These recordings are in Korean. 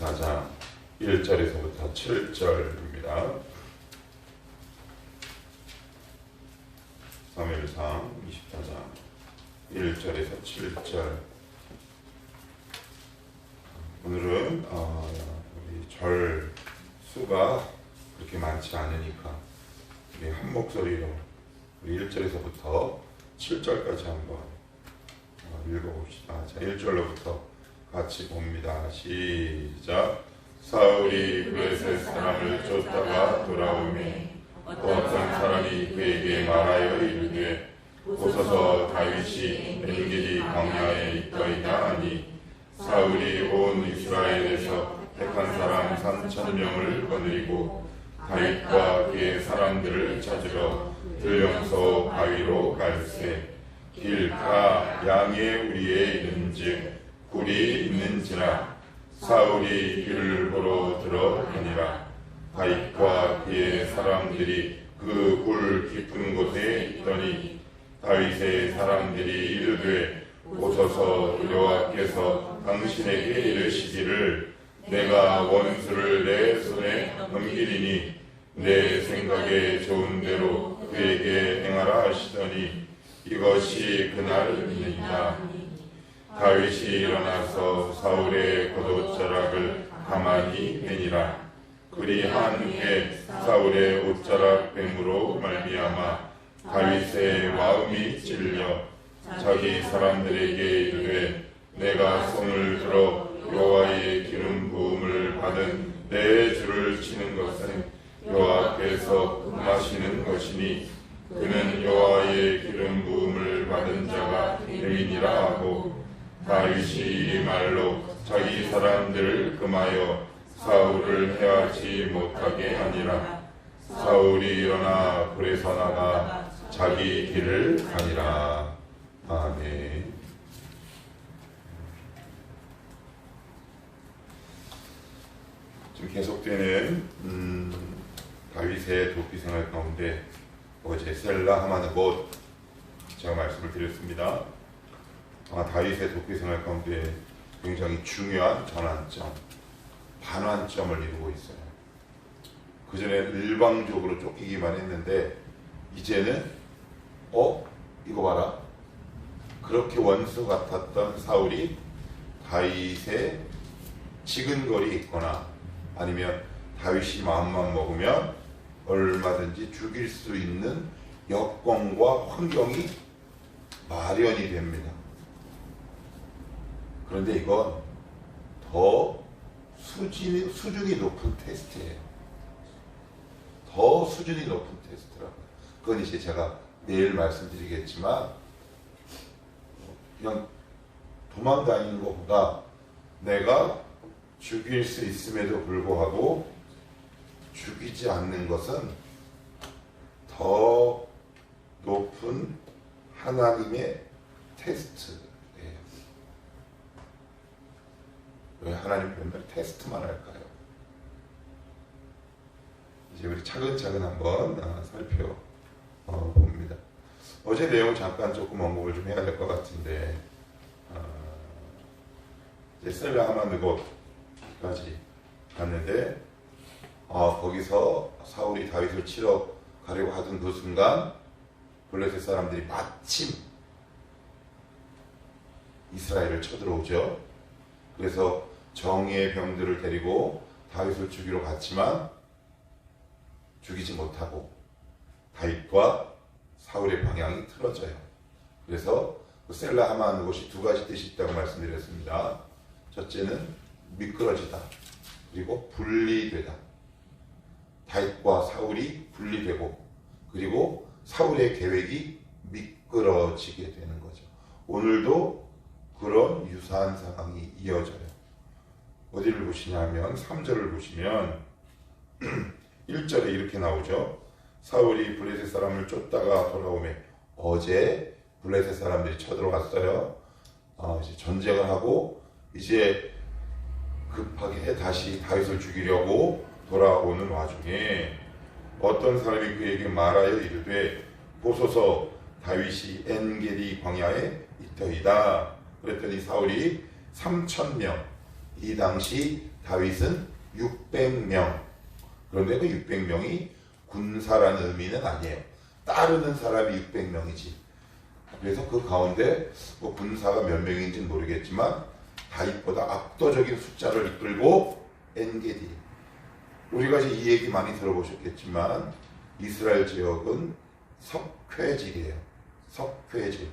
24장 1절에서부터 7절입니다. 사무엘상 24장 1절에서 7절. 오늘은 우리 절 수가 그렇게 많지 않으니까 우리 한 목소리로 우리 1절에서부터 7절까지 한번 읽어봅시다. 자, 1절로부터 같이 봅니다. 시작. 사울이 블레셋 사람을 쫓다가 돌아오매 어떤 사람이 그에게 말하여 이르되 보소서 다윗이 엔게디 광야에 있더이다 하니 사울이 온 이스라엘에서 택한 사람 3,000명을 거느리고 다윗과 그의 사람들을 찾으러 들령서 바위로 갈새 길가 양의 우리에 있는즉 굴이 있는지라 사울이 이를 보러 들어가니라. 다윗과 그의 사람들이 그 굴 깊은 곳에 있더니 다윗의 사람들이 이르되 보소서 여호와께서 당신에게 이르시기를 내가 원수를 내 손에 넘기리니 내 생각에 좋은 대로 그에게 행하라 하시더니 이것이 그날입니다. 다윗이 일어나서 사울의 겉옷자락을 가만히 베니라. 그리한 후에 사울의 옷자락 뱀으로 말미암아 다윗의 마음이 찔려 자기 사람들에게 이르되 내가 손을 들어 여호와의 기름 부음을 받은 내 주를 치는 것은 여호와께서 금하시는 것이니 그는 여호와의 기름 부음을 받은 자가 됨이니라 하고 다윗이 이 말로 자기 사람들을 금하여 사울을 해하지 못하게 하니라. 사울이 일어나 굴에서 나가 자기 길을 가니라. 아멘. 지금 계속되는 다윗의 도피 생활 가운데 어제 셀라 하마는 못 제가 말씀을 드렸습니다. 다윗의 도피 생활 가운데 굉장히 중요한 전환점, 반환점을 이루고 있어요. 그전에 일방적으로 쫓기기만 했는데 이제는 이거 봐라. 그렇게 원수 같았던 사울이 다윗의 지근거리 있거나 아니면 다윗이 마음만 먹으면 얼마든지 죽일 수 있는 여건과 환경이 마련이 됩니다. 그런데 이건 더 수준이 높은 테스트예요. 더 수준이 높은 테스트라고요. 그건 이제 제가 내일 말씀드리겠지만 그냥 도망다니는 것보다 내가 죽일 수 있음에도 불구하고 죽이지 않는 것은 더 높은 하나님의 테스트예요. 왜 하나님은 맨날 테스트만 할까요? 이제 우리 차근차근 한번 살펴봅니다. 어제 내용 잠깐 조금 언급을 좀 해야 될 것 같은데 이제 셀라 하마느곳까지 갔는데 거기서 사울이 다윗을 치러 가려고 하던 그 순간 블레셋 사람들이 마침 이스라엘을 쳐들어오죠. 그래서 정의의 병들을 데리고 다윗을 죽이러 갔지만 죽이지 못하고 다윗과 사울의 방향이 틀어져요. 그래서 그 셀라 하마는 곳이 두 가지 뜻이 있다고 말씀드렸습니다. 첫째는 미끄러지다. 그리고 분리되다. 다윗과 사울이 분리되고 그리고 사울의 계획이 미끄러지게 되는 거죠. 오늘도 그런 유사한 상황이 이어져요. 어디를 보시냐면 3절을 보시면 1절에 이렇게 나오죠. 사울이 블레셋 사람을 쫓다가 돌아오매 어제 블레셋 사람들이 쳐들어갔어요. 이제 전쟁을 하고 이제 급하게 다시 다윗을 죽이려고 돌아오는 와중에 어떤 사람이 그에게 말하여 이르되 보소서 다윗이 엔게디 광야에 있더이다. 그랬더니 사울이 3,000명 이 당시 다윗은 600명. 그런데 그 600명이 군사라는 의미는 아니에요. 따르는 사람이 600명이지. 그래서 그 가운데 뭐 군사가 몇 명인지는 모르겠지만 다윗보다 압도적인 숫자를 이끌고 엔게디. 우리가 이제 이 얘기 많이 들어보셨겠지만 이스라엘 지역은 석회질이에요. 석회질.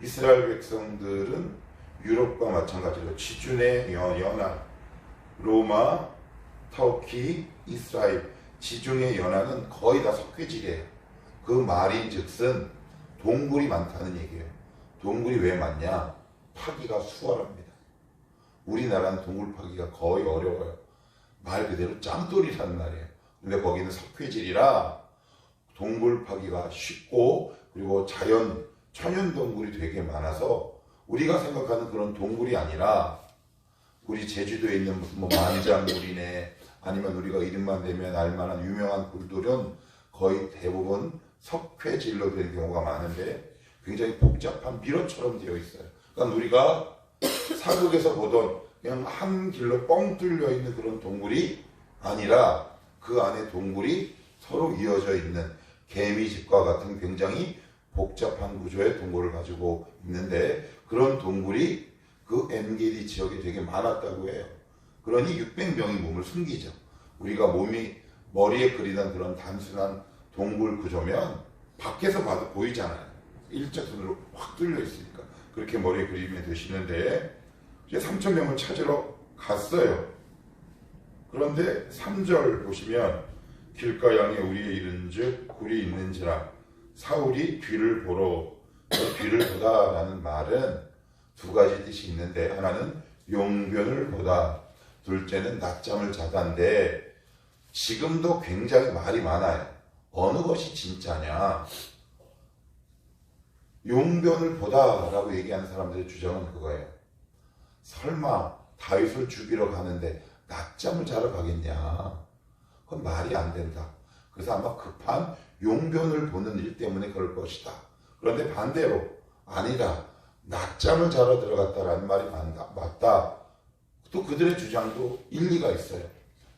이스라엘 백성들은 유럽과 마찬가지로 지중해 연안, 로마, 터키, 이스라엘 지중해 연안은 거의 다 석회질이에요. 그 말인즉슨 동굴이 많다는 얘기예요. 동굴이 왜 많냐? 파기가 수월합니다. 우리나라는 동굴 파기가 거의 어려워요. 말 그대로 짱돌이라는 말이에요. 근데 거기는 석회질이라 동굴 파기가 쉽고, 그리고 천연 동굴이 되게 많아서 우리가 생각하는 그런 동굴이 아니라 우리 제주도에 있는 무슨 뭐 만장굴이네, 아니면 우리가 이름만 대면 알만한 유명한 굴들은 거의 대부분 석회질로 된 경우가 많은데 굉장히 복잡한 미로처럼 되어 있어요. 그러니까 우리가 사극에서 보던 그냥 한 길로 뻥 뚫려 있는 그런 동굴이 아니라 그 안에 동굴이 서로 이어져 있는 개미집과 같은 굉장히 복잡한 구조의 동굴을 가지고 있는데, 그런 동굴이 그 엔게디 지역에 되게 많았다고 해요. 그러니 600명이 몸을 숨기죠. 우리가 머리에 그리는 그런 단순한 동굴 구조면 밖에서 봐도 보이잖아요. 일직선으로 확 뚫려 있으니까 그렇게 머리에 그리면 되시는데, 이제 3,000명을 찾으러 갔어요. 그런데 3절 보시면 길가양에 우리의 이른즉 굴이 있는지라 사울이 뒤를 보다라는 말은 두 가지 뜻이 있는데, 하나는 용변을 보다, 둘째는 낮잠을 자다인데 지금도 굉장히 말이 많아요. 어느 것이 진짜냐? 용변을 보다라고 얘기하는 사람들의 주장은 그거예요. 설마 다윗을 죽이러 가는데 낮잠을 자러 가겠냐? 그건 말이 안 된다. 그래서 아마 급한 용변을 보는 일 때문에 그럴 것이다. 그런데 반대로 아니다, 낮잠을 자러 들어갔다라는 말이 맞다. 또 그들의 주장도 일리가 있어요.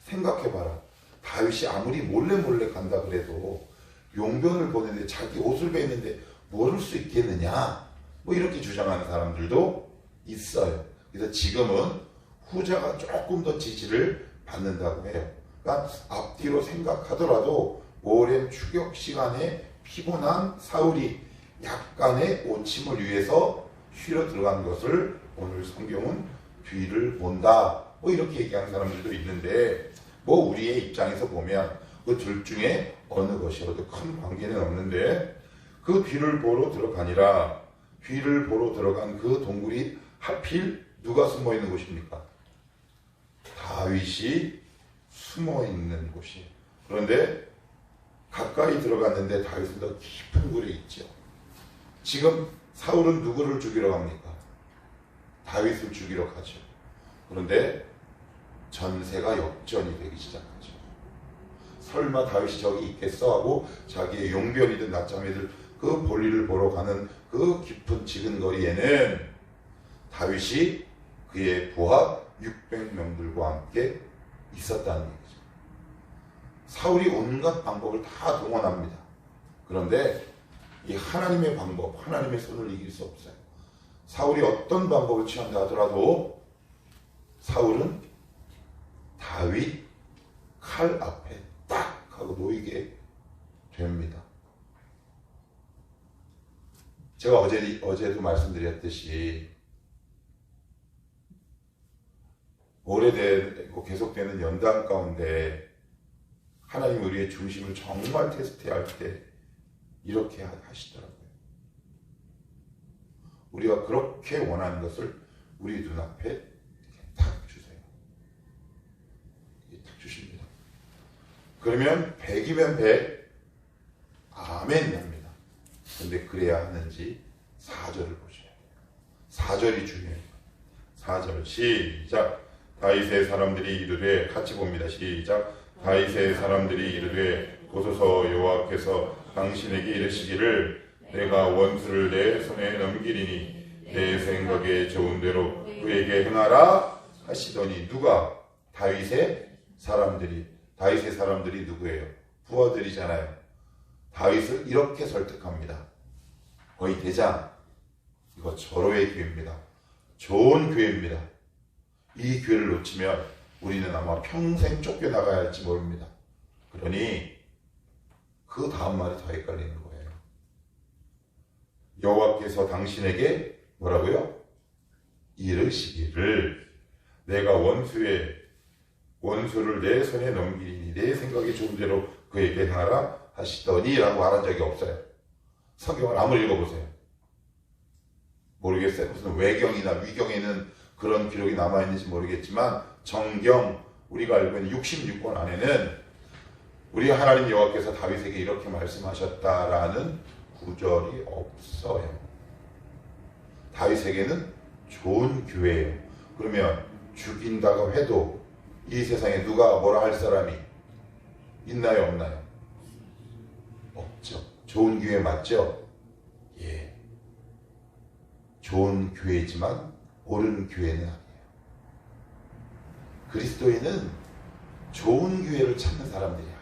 생각해봐라. 다윗이 아무리 몰래 간다 그래도 용변을 보는데 자기 옷을 베는데 모를 수 있겠느냐, 뭐 이렇게 주장하는 사람들도 있어요. 그래서 지금은 후자가 조금 더 지지를 받는다고 해요. 그러니까 앞뒤로 생각하더라도 오랜 추격 시간에 피곤한 사울이 약간의 오침을 위해서 쉬러 들어간 것을 오늘 성경은 뒤를 본다, 뭐 이렇게 얘기하는 사람들도 있는데, 뭐 우리의 입장에서 보면 그 둘 중에 어느 것이어도 큰 관계는 없는데, 그 뒤를 보러 들어가니라. 뒤를 보러 들어간 그 동굴이 하필 누가 숨어 있는 곳입니까? 다윗이 숨어 있는 곳이에요. 그런데 가까이 들어갔는데 다윗은 더 깊은 굴에 있죠. 지금 사울은 누구를 죽이러 갑니까? 다윗을 죽이러 가죠. 그런데 전세가 역전이 되기 시작하죠. 설마 다윗이 저기 있겠어 하고 자기의 용변이든 낮잠이든 그 볼일을 보러 가는 그 깊은 지근거리에는 다윗이 그의 부하 600명들과 함께 있었다는 얘기죠. 사울이 온갖 방법을 다 동원합니다. 그런데 이 하나님의 방법, 하나님의 손을 이길 수 없어요. 사울이 어떤 방법을 취한다 하더라도 사울은 다윗 칼 앞에 딱 하고 놓이게 됩니다. 제가 어제도 말씀드렸듯이 오래되고 계속되는 연단 가운데 하나님 우리의 중심을 정말 테스트할 때 이렇게 하시더라고요. 우리가 그렇게 원하는 것을 우리 눈앞에 탁 주세요. 탁 주십니다. 그러면 100이면 100 아멘 합니다. 근데 그래야 하는지 4절을 보셔야 돼요. 4절이 중요해요. 4절 시작. 다윗의 사람들이 이르되, 같이 봅니다. 시작. 다윗의 사람들이 이르되 보소서 여호와께서 당신에게 이르시기를 내가 원수를 내 손에 넘기리니 내 생각에 좋은 대로 그에게 행하라 하시더니 누가? 다윗의 사람들이 누구예요? 부하들이잖아요. 다윗을 이렇게 설득합니다. 거의 대장, 이거 절호의 기회입니다. 좋은 기회입니다. 이 기회를 놓치면 우리는 아마 평생 쫓겨나가야 할지 모릅니다. 그러니 그 다음 말이 더 헷갈리는 거예요. 여호와께서 당신에게 뭐라고요? 이르시기를 내가 원수를 내 손에 넘기니 내 생각이 좋은 대로 그에게 하라 하시더니 라고 말한 적이 없어요. 성경을 아무리 읽어보세요. 모르겠어요. 무슨 외경이나 위경에는 그런 기록이 남아있는지 모르겠지만 정경 우리가 알고 있는 66권 안에는 우리 하나님 여호와께서 다윗에게 이렇게 말씀하셨다라는 구절이 없어요. 다윗에게는 좋은 기회예요. 그러면 죽인다고 해도 이 세상에 누가 뭐라 할 사람이 있나요, 없나요? 없죠. 좋은 기회 맞죠? 예. 좋은 기회지만 옳은 기회는 아니에요. 그리스도인은 좋은 기회를 찾는 사람들이야.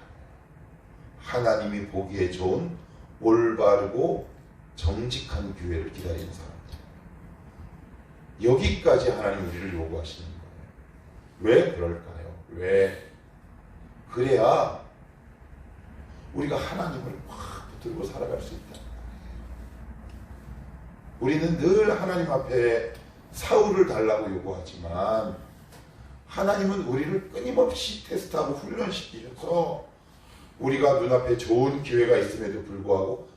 하나님이 보기에 좋은 올바르고 정직한 기회를 기다리는 사람들. 여기까지 하나님 우리를 요구하시는 거예요. 왜 그럴까요? 왜? 그래야 우리가 하나님을 확 붙들고 살아갈 수 있다. 우리는 늘 하나님 앞에 사울을 달라고 요구하지만 하나님은 우리를 끊임없이 테스트하고 훈련시키셔서 우리가 눈앞에 좋은 기회가 있음에도 불구하고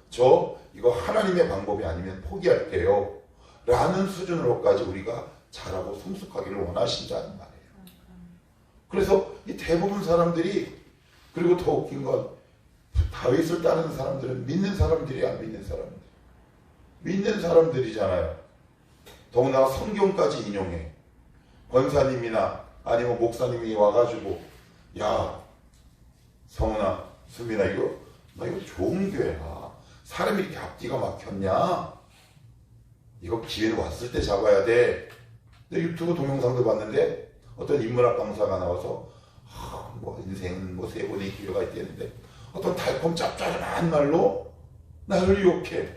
이거 하나님의 방법이 아니면 포기할게요 라는 수준으로까지 우리가 잘하고 성숙하기를 원하신다는 말이에요. 그래서 이 대부분 사람들이, 그리고 더 웃긴 건 다윗을 따르는 사람들은 믿는 사람들이야. 안 믿는 사람들. 믿는 사람들이잖아요. 더구나 성경까지 인용해. 권사님이나 아니면 목사님이 와가지고 야 성훈아 수민아 이거 좋은 교회야. 사람이 이렇게 앞뒤가 막혔냐? 이거 기회는 왔을 때 잡아야 돼. 근데 유튜브 동영상도 봤는데 어떤 인문학 강사가 나와서 인생 세 번의 기회가 있겠는데 어떤 달콤 짭짤한 말로 나를 욕해.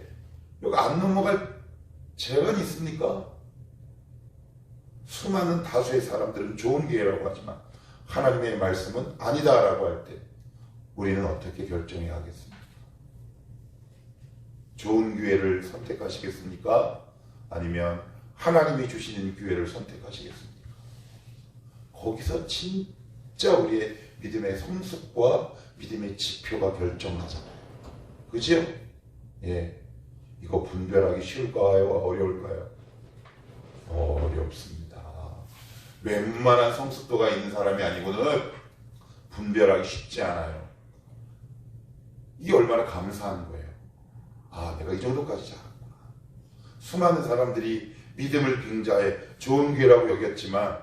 여기 안 넘어갈 재간이 있습니까? 수많은 다수의 사람들은 좋은 기회라고 하지만 하나님의 말씀은 아니다라고 할 때 우리는 어떻게 결정해야 하겠습니까? 좋은 기회를 선택하시겠습니까? 아니면 하나님이 주시는 기회를 선택하시겠습니까? 거기서 진짜 우리의 믿음의 성숙과 믿음의 지표가 결정하잖아요. 그죠? 예. 이거 분별하기 쉬울까요? 어려울까요? 어렵습니다. 웬만한 성숙도가 있는 사람이 아니고는 분별하기 쉽지 않아요. 이게 얼마나 감사한 거예요. 내가 이 정도까지 자랐구나. 수많은 사람들이 믿음을 빙자해 좋은 기회라고 여겼지만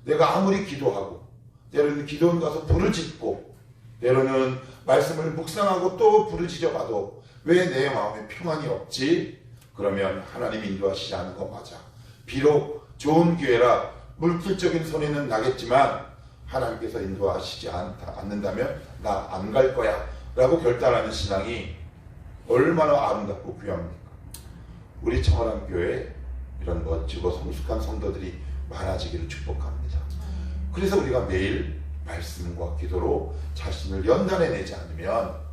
내가 아무리 기도하고 때로는 기도원 가서 부르짖고 때로는 말씀을 묵상하고 또 부르짖어 봐도 왜 내 마음에 평안이 없지? 그러면 하나님이 인도하시지 않은 거 맞아. 비록 좋은 기회라 물질적인 손해는 나겠지만 하나님께서 인도하시지 않는다면 나 안 갈 거야 라고 결단하는 신앙이 얼마나 아름답고 귀합니까? 우리 청원함교회에 이런 멋지고 성숙한 성도들이 많아지기를 축복합니다. 그래서 우리가 매일 말씀과 기도로 자신을 연단해내지 않으면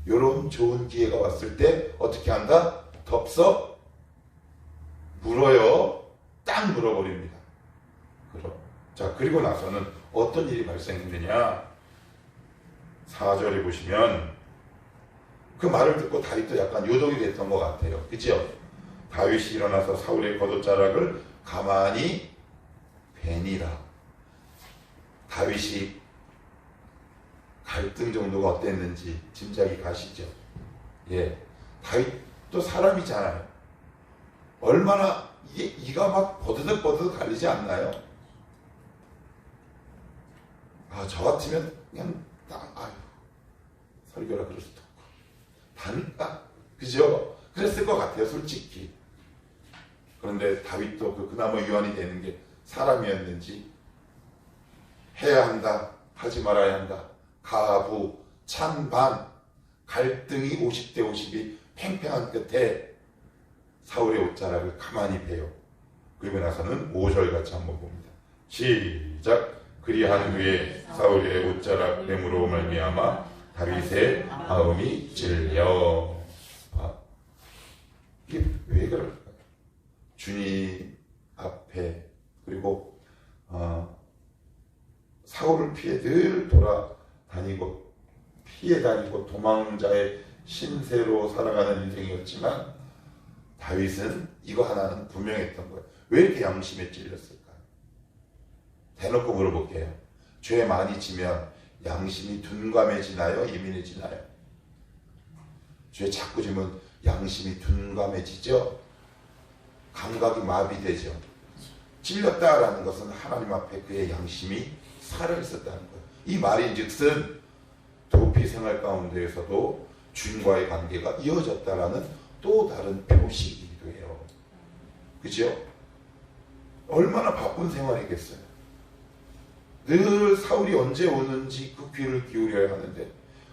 이런 좋은 기회가 왔을 때 어떻게 한다? 덥석 물어요. 딱 물어버립니다. 그리고 나서는 어떤 일이 발생했느냐? 4절에 보시면 그 말을 듣고 다윗도 약간 요동이 됐던 것 같아요. 그죠? 다윗이 일어나서 사울의 겉옷자락을 가만히 베니라. 다윗이 갈등 정도가 어땠는지 짐작이 가시죠? 예. 다윗도 사람이잖아요. 얼마나 이가 막 버드득 갈리지 않나요? 저 같으면 그냥 설교라 그럴 수도 없고 그죠? 그랬을 것 같아요, 솔직히. 그런데 다윗도 그 그나마 유한이 되는 게 사람이었는지 해야 한다, 하지 말아야 한다, 가부, 찬반, 갈등이 50대 50이 팽팽한 끝에 사울의 옷자락을 가만히 베요. 그리고 나서는 5절 같이 한번 봅니다. 시작. 그리한 후에 사울의 옷자락 뱀으로 말미암아 다윗의 마음이 찔려. 이게 왜 그럴까요? 주님 앞에 그리고 사울을 피해 늘 돌아다니고 피해 다니고 도망자의 신세로 살아가는 인생이었지만 다윗은 이거 하나는 분명했던 거예요. 왜 이렇게 양심에 찔렸을까요? 대놓고 물어볼게요. 죄 많이 지면 양심이 둔감해지나요? 예민해지나요? 죄 자꾸 지면 양심이 둔감해지죠? 감각이 마비되죠? 찔렸다라는 것은 하나님 앞에 그의 양심이 살아있었다는 거예요. 이 말인즉슨 도피 생활 가운데에서도 주님과의 관계가 이어졌다라는 또 다른 표시이기도 해요. 그죠? 얼마나 바쁜 생활이겠어요. 늘 사울이 언제 오는지 그 귀를 기울여야 하는데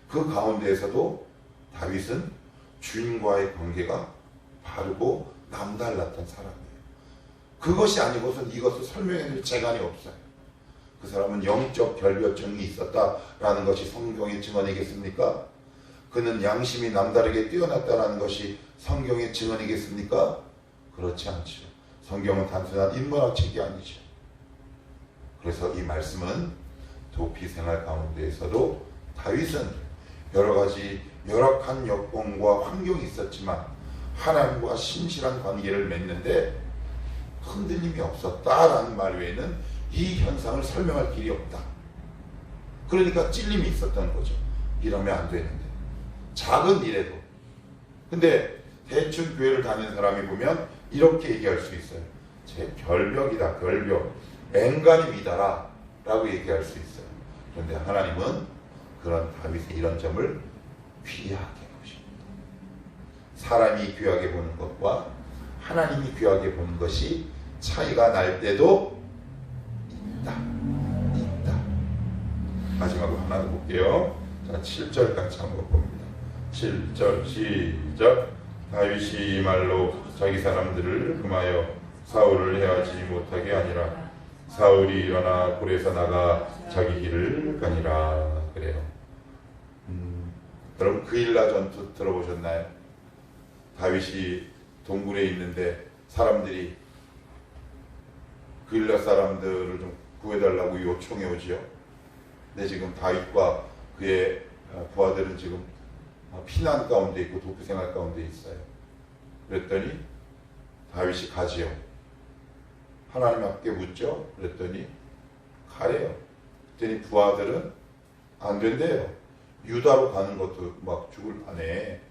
그 가운데에서도 다윗은 주님과의 관계가 바르고 남달랐던 사람이에요. 그것이 아니고선 이것을 설명해줄 재간이 없어요. 그 사람은 영적 결벽증이 있었다라는 것이 성경의 증언이겠습니까? 그는 양심이 남다르게 뛰어났다는 것이 성경의 증언이겠습니까? 그렇지 않죠. 성경은 단순한 인문학 책이 아니죠. 그래서 이 말씀은 도피 생활 가운데에서도 다윗은 여러 가지 열악한 여건과 환경이 있었지만 하나님과 신실한 관계를 맺는데 흔들림이 없었다라는 말 외에는 이 현상을 설명할 길이 없다. 그러니까 찔림이 있었던 거죠. 이러면 안 되는데. 작은 일에도. 근데 대충 교회를 다니는 사람이 보면 이렇게 얘기할 수 있어요. 제 결벽이다, 결벽. 앵간힘이다라 라고 얘기할 수 있어요. 그런데 하나님은 그런 다윗의 이런 점을 귀하게 보십니다. 사람이 귀하게 보는 것과 하나님이 귀하게 보는 것이 차이가 날 때도 있다. 마지막으로 하나 더 볼게요. 자, 7절까지 한번 봅니다. 7절 시작. 다윗이 이 말로 자기 사람들을 금하여 사울을 해하지 못하게 하니라. 사울이 일어나 굴에서 나가 자기 길을 가니라. 그래요. 여러분 그일라 전투 들어보셨나요? 다윗이 동굴에 있는데 사람들이 그일라 사람들을 좀 구해달라고 요청해 오지요. 근데 지금 다윗과 그의 부하들은 지금 피난 가운데 있고 도피 생활 가운데 있어요. 그랬더니 다윗이 가지요. 하나님 앞에 묻죠. 그랬더니 가래요. 그랬더니 부하들은 안 된대요. 유다로 가는 것도 막 죽을 판에.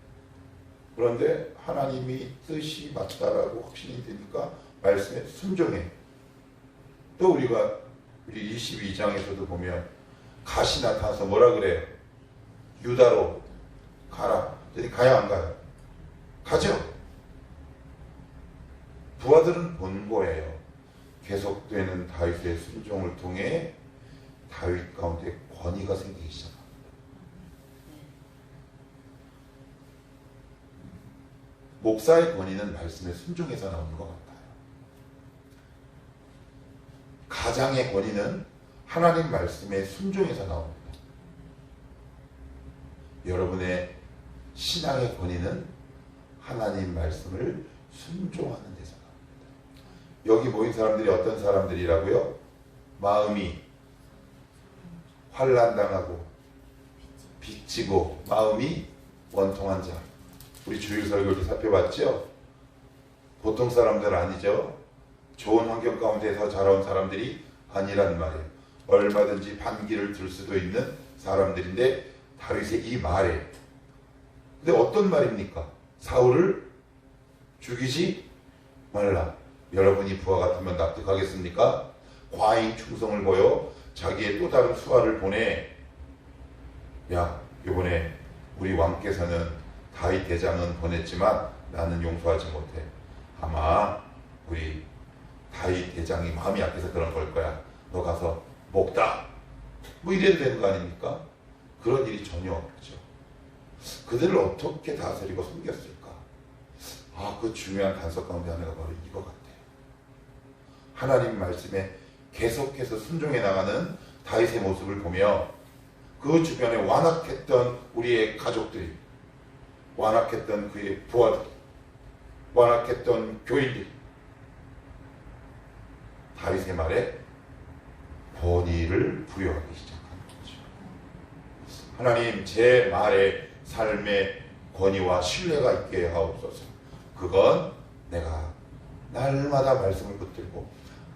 그런데 하나님이 뜻이 맞다라고 확신이 되니까 말씀에 순종해. 또 우리가 우리 22장에서도 보면 가시 나타나서 뭐라 그래요? 유다로 가라. 그랬더니 가야 안 가요? 가죠. 부하들은 본 거예요. 계속되는 다윗의 순종을 통해 다윗 가운데 권위가 생기기 시작합니다. 목사의 권위는 말씀에 순종해서 나오는 것 같아요. 가장의 권위는 하나님 말씀에 순종해서 나옵니다. 여러분의 신앙의 권위는 하나님 말씀을 순종하는 데서 나옵니다. 여기 모인 사람들이 어떤 사람들이라고요? 마음이 환난당하고 빚지고 마음이 원통한 자. 우리 주일 설교를 살펴봤죠? 보통 사람들 아니죠? 좋은 환경 가운데서 자라온 사람들이 아니란 말이에요. 얼마든지 반기를 들 수도 있는 사람들인데 다윗의 이 말에 근데 어떤 말입니까? 사울을 죽이지 말라. 여러분이 부하 같으면 납득하겠습니까? 과잉 충성을 보여 자기의 또 다른 수하를 보내. 야, 이번에 우리 왕께서는 다윗 대장은 보냈지만 나는 용서하지 못해. 아마 우리 다윗 대장이 마음이 약해서 그런 걸 거야. 너 가서 목다. 뭐 이래도 되는 거 아닙니까? 그런 일이 전혀 없죠. 그들을 어떻게 다스리고 섬겼을까? 그 중요한 단서 가운데 하나가 바로 이거 같아요. 하나님 말씀에 계속해서 순종해 나가는 다윗의 모습을 보며 그 주변에 완악했던 우리의 가족들이, 완악했던 그의 부하들, 완악했던 교인들이 다윗의 말에 권위를 부여하기 시작하는 거죠. 하나님, 제 말에 삶의 권위와 신뢰가 있게 하옵소서. 그건 내가 날마다 말씀을 붙들고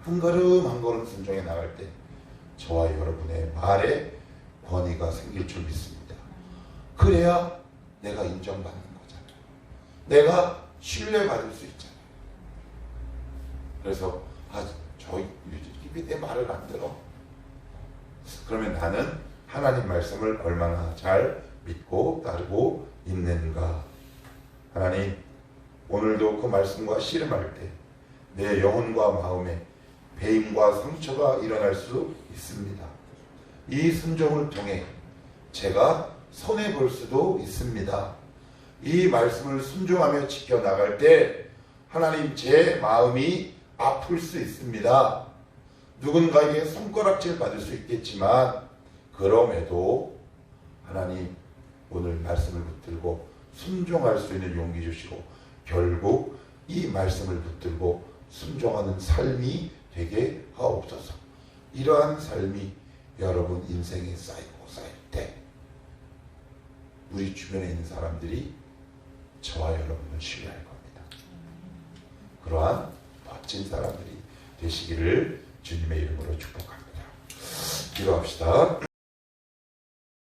한 걸음 한 걸음 순종해 나갈 때 저와 여러분의 말에 권위가 생길 줄 믿습니다. 그래야 내가 인정받는 거잖아요. 내가 신뢰받을 수 있잖아요. 그래서 저 입이 내 말을 안 들어. 그러면 나는 하나님 말씀을 얼마나 잘 믿고 따르고 있는가. 하나님, 오늘도 그 말씀과 씨름할 때 내 영혼과 마음에 배임과 상처가 일어날 수 있습니다. 이 순종을 통해 제가 손해볼 수도 있습니다. 이 말씀을 순종하며 지켜나갈 때 하나님, 제 마음이 아플 수 있습니다. 누군가에게 손가락질 받을 수 있겠지만 그럼에도 하나님, 오늘 말씀을 붙들고 순종할 수 있는 용기 주시고 결국 이 말씀을 붙들고 순종하는 삶이 되게 하옵소서. 이러한 삶이 여러분 인생에 쌓이고 쌓일 때 우리 주변에 있는 사람들이 저와 여러분을 신뢰할 겁니다. 그러한 멋진 사람들이 되시기를 주님의 이름으로 축복합니다. 기도합시다.